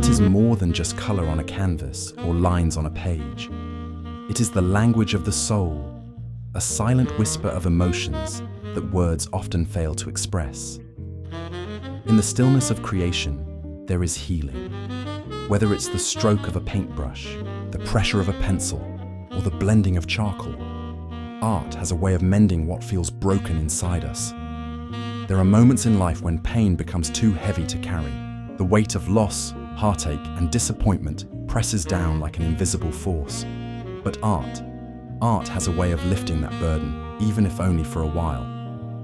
Art is more than just color on a canvas or lines on a page. It is the language of the soul, a silent whisper of emotions that words often fail to express. In the stillness of creation, there is healing. Whether it's the stroke of a paintbrush, the pressure of a pencil, or the blending of charcoal, art has a way of mending what feels broken inside us. There are moments in life when pain becomes too heavy to carry. The weight of loss, heartache, and disappointment presses down like an invisible force. But art has a way of lifting that burden, even if only for a while.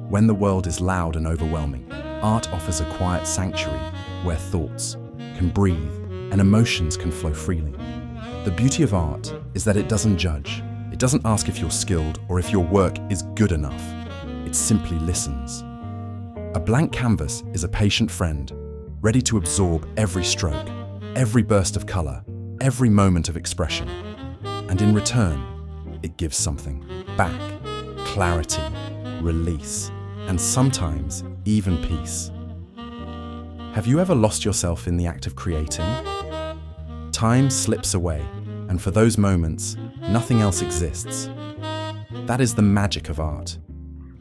When the world is loud and overwhelming, art offers a quiet sanctuary where thoughts can breathe and emotions can flow freely. The beauty of art is that it doesn't judge. It doesn't ask if you're skilled or if your work is good enough. It simply listens. A blank canvas is a patient friend, ready to absorb every stroke, every burst of color, every moment of expression. And in return, it gives something back: clarity, release, and sometimes even peace. Have you ever lost yourself in the act of creating? Time slips away, and for those moments, nothing else exists. That is the magic of art.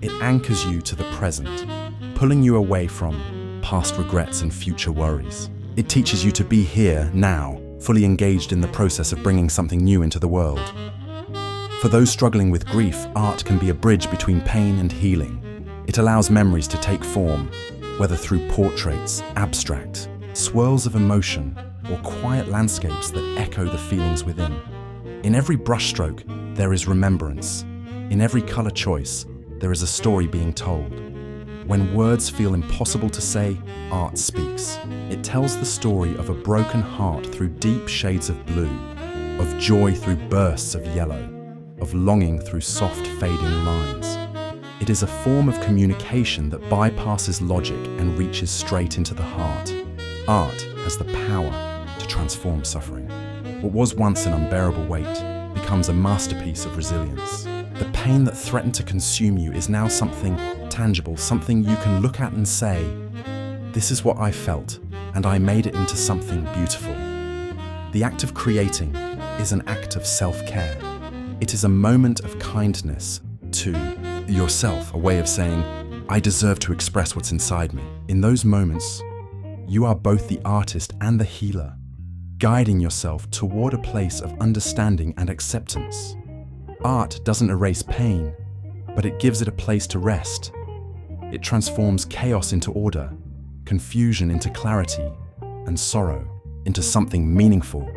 It anchors you to the present, pulling you away from past regrets and future worries. It teaches you to be here, now, fully engaged in the process of bringing something new into the world. For those struggling with grief, art can be a bridge between pain and healing. It allows memories to take form, whether through portraits, abstract, swirls of emotion, or quiet landscapes that echo the feelings within. In every brushstroke, there is remembrance. In every color choice, there is a story being told. When words feel impossible to say, art speaks. It tells the story of a broken heart through deep shades of blue, of joy through bursts of yellow, of longing through soft fading lines. It is a form of communication that bypasses logic and reaches straight into the heart. Art has the power to transform suffering. What was once an unbearable weight becomes a masterpiece of resilience. The pain that threatened to consume you is now something tangible, something you can look at and say, "This is what I felt, and I made it into something beautiful." The act of creating is an act of self-care. It is a moment of kindness to yourself, a way of saying, "I deserve to express what's inside me." In those moments, you are both the artist and the healer, guiding yourself toward a place of understanding and acceptance. Art doesn't erase pain, but it gives it a place to rest. It transforms chaos into order, confusion into clarity, and sorrow into something meaningful.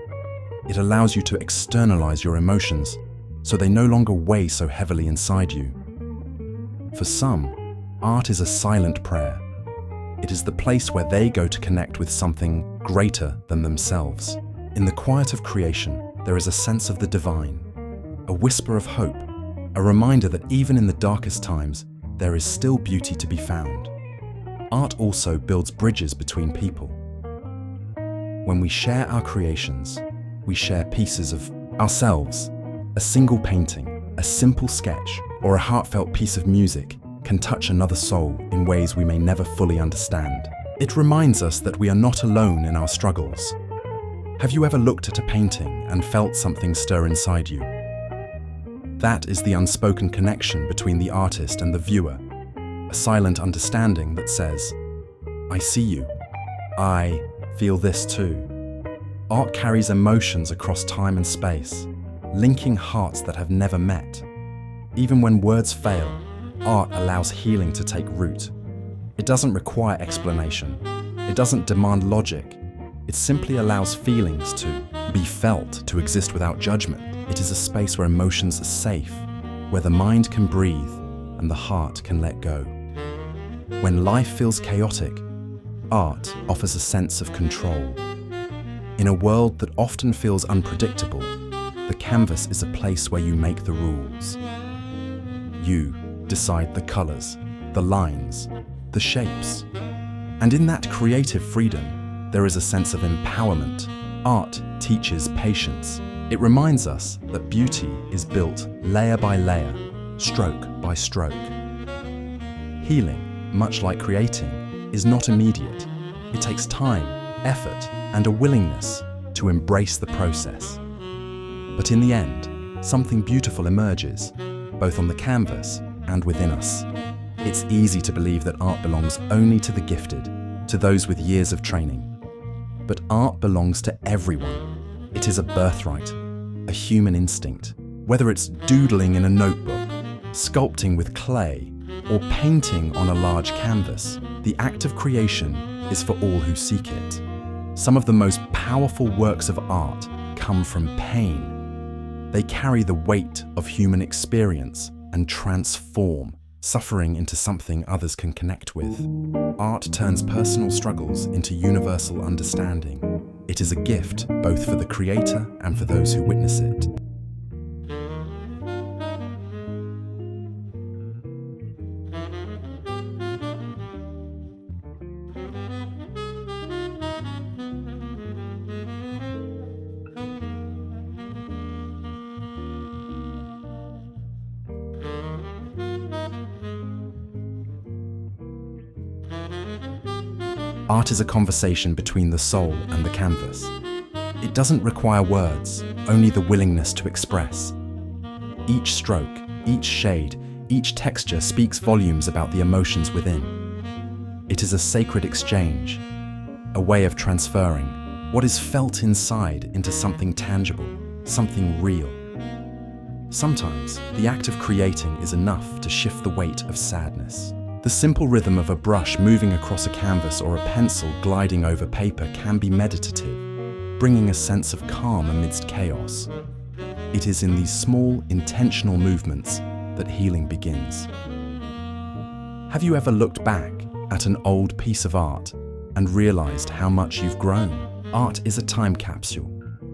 It allows you to externalize your emotions so they no longer weigh so heavily inside you. For some, art is a silent prayer. It is the place where they go to connect with something greater than themselves. In the quiet of creation, there is a sense of the divine, a whisper of hope, a reminder that even in the darkest times, there is still beauty to be found. Art also builds bridges between people. When we share our creations, we share pieces of ourselves. A single painting, a simple sketch, or a heartfelt piece of music can touch another soul in ways we may never fully understand. It reminds us that we are not alone in our struggles. Have you ever looked at a painting and felt something stir inside you? That is the unspoken connection between the artist and the viewer, a silent understanding that says, "I see you. I feel this too." Art carries emotions across time and space, linking hearts that have never met. Even when words fail, art allows healing to take root. It doesn't require explanation. It doesn't demand logic. It simply allows feelings to be felt, to exist without judgment. It is a space where emotions are safe, where the mind can breathe and the heart can let go. When life feels chaotic, art offers a sense of control. In a world that often feels unpredictable, the canvas is a place where you make the rules. You decide the colors, the lines, the shapes. And in that creative freedom, there is a sense of empowerment. Art teaches patience. It reminds us that beauty is built layer by layer, stroke by stroke. Healing, much like creating, is not immediate. It takes time, effort, and a willingness to embrace the process. But in the end, something beautiful emerges, both on the canvas and within us. It's easy to believe that art belongs only to the gifted, to those with years of training. But art belongs to everyone. It is a birthright, a human instinct. Whether it's doodling in a notebook, sculpting with clay, or painting on a large canvas, the act of creation is for all who seek it. Some of the most powerful works of art come from pain. They carry the weight of human experience and transform suffering into something others can connect with. Art turns personal struggles into universal understanding. It is a gift both for the creator and for those who witness it. Art is a conversation between the soul and the canvas. It doesn't require words, only the willingness to express. Each stroke, each shade, each texture speaks volumes about the emotions within. It is a sacred exchange, a way of transferring what is felt inside into something tangible, something real. Sometimes, the act of creating is enough to shift the weight of sadness. The simple rhythm of a brush moving across a canvas or a pencil gliding over paper can be meditative, bringing a sense of calm amidst chaos. It is in these small, intentional movements that healing begins. Have you ever looked back at an old piece of art and realized how much you've grown? Art is a time capsule,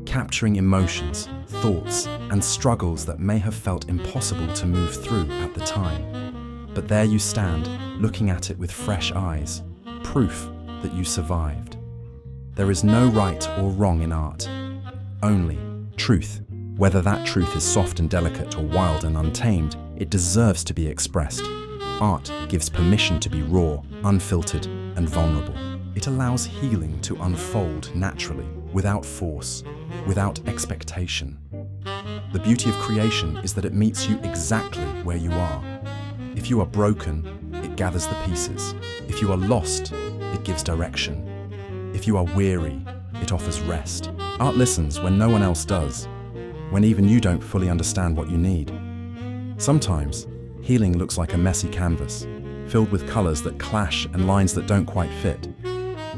capturing emotions, thoughts, and struggles that may have felt impossible to move through at the time. But there you stand, looking at it with fresh eyes, proof that you survived. There is no right or wrong in art, only truth. Whether that truth is soft and delicate or wild and untamed, it deserves to be expressed. Art gives permission to be raw, unfiltered, and vulnerable. It allows healing to unfold naturally, without force, without expectation. The beauty of creation is that it meets you exactly where you are. If you are broken, it gathers the pieces. If you are lost, it gives direction. If you are weary, it offers rest. Art listens when no one else does, when even you don't fully understand what you need. Sometimes, healing looks like a messy canvas, filled with colors that clash and lines that don't quite fit.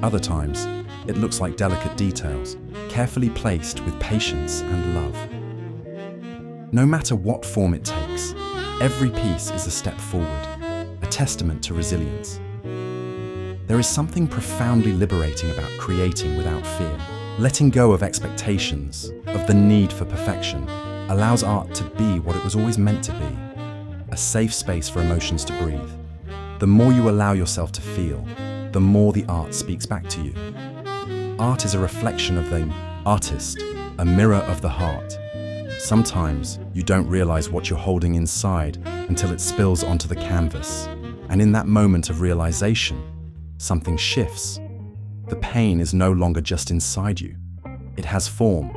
Other times, it looks like delicate details, carefully placed with patience and love. No matter what form it takes, every piece is a step forward, a testament to resilience. There is something profoundly liberating about creating without fear. Letting go of expectations, of the need for perfection, allows art to be what it was always meant to be, a safe space for emotions to breathe. The more you allow yourself to feel, the more the art speaks back to you. Art is a reflection of the artist, a mirror of the heart. Sometimes you don't realize what you're holding inside until it spills onto the canvas. And in that moment of realization, something shifts. The pain is no longer just inside you. It has form,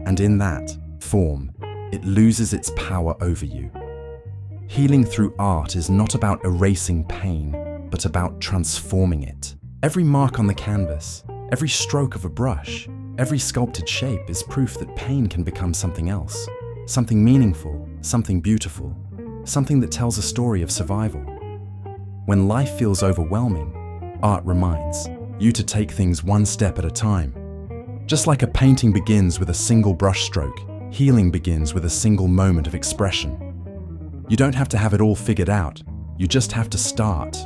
and in that form, it loses its power over you. Healing through art is not about erasing pain, but about transforming it. Every mark on the canvas, every stroke of a brush, every sculpted shape is proof that pain can become something else, something meaningful, something beautiful, something that tells a story of survival. When life feels overwhelming, art reminds you to take things one step at a time. Just like a painting begins with a single brushstroke, healing begins with a single moment of expression. You don't have to have it all figured out, you just have to start.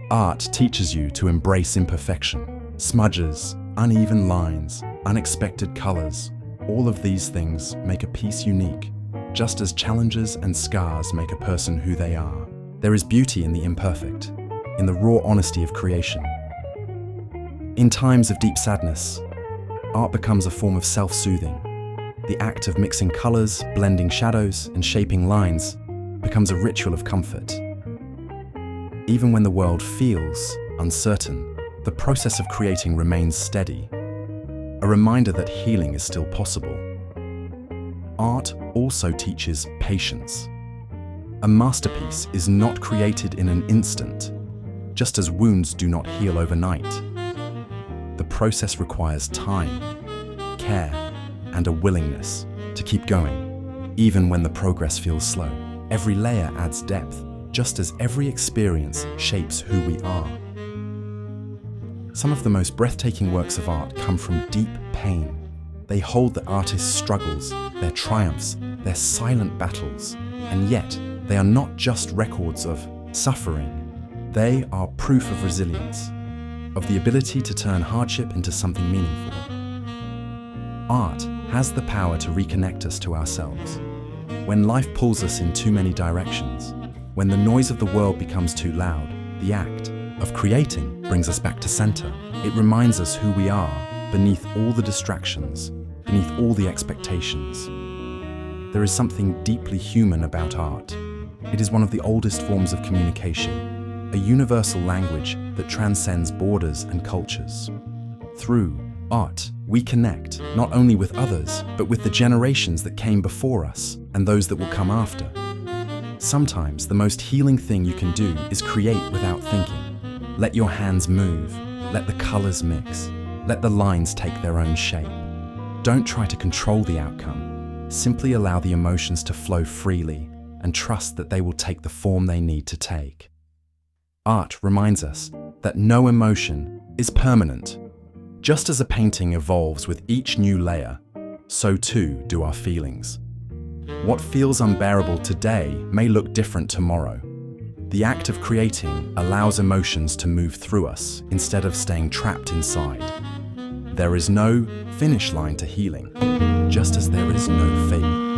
Art teaches you to embrace imperfection, smudges, uneven lines, unexpected colors. All of these things make a piece unique, just as challenges and scars make a person who they are. There is beauty in the imperfect, in the raw honesty of creation. In times of deep sadness, art becomes a form of self-soothing. The act of mixing colors, blending shadows, and shaping lines becomes a ritual of comfort. Even when the world feels uncertain, the process of creating remains steady. reminder that healing is still possible. Art also teaches patience. A masterpiece is not created in an instant, just as wounds do not heal overnight. The process requires time, care, and a willingness to keep going, even when the progress feels slow. Every layer adds depth, just as every experience shapes who we are. Some of the most breathtaking works of art come from deep pain. They hold the artist's struggles, their triumphs, their silent battles, and yet they are not just records of suffering. They are proof of resilience, of the ability to turn hardship into something meaningful. Art has the power to reconnect us to ourselves. When life pulls us in too many directions, when the noise of the world becomes too loud, the act of creating brings us back to center. It reminds us who we are beneath all the distractions, beneath all the expectations. There is something deeply human about art. It is one of the oldest forms of communication, a universal language that transcends borders and cultures. Through art, we connect not only with others, but with the generations that came before us and those that will come after. Sometimes the most healing thing you can do is create without thinking. Let your hands move, let the colors mix, let the lines take their own shape. Don't try to control the outcome. Simply allow the emotions to flow freely and trust that they will take the form they need to take. Art reminds us that no emotion is permanent. Just as a painting evolves with each new layer, so too do our feelings. What feels unbearable today may look different tomorrow. The act of creating allows emotions to move through us instead of staying trapped inside. There is no finish line to healing, just as there is no fate.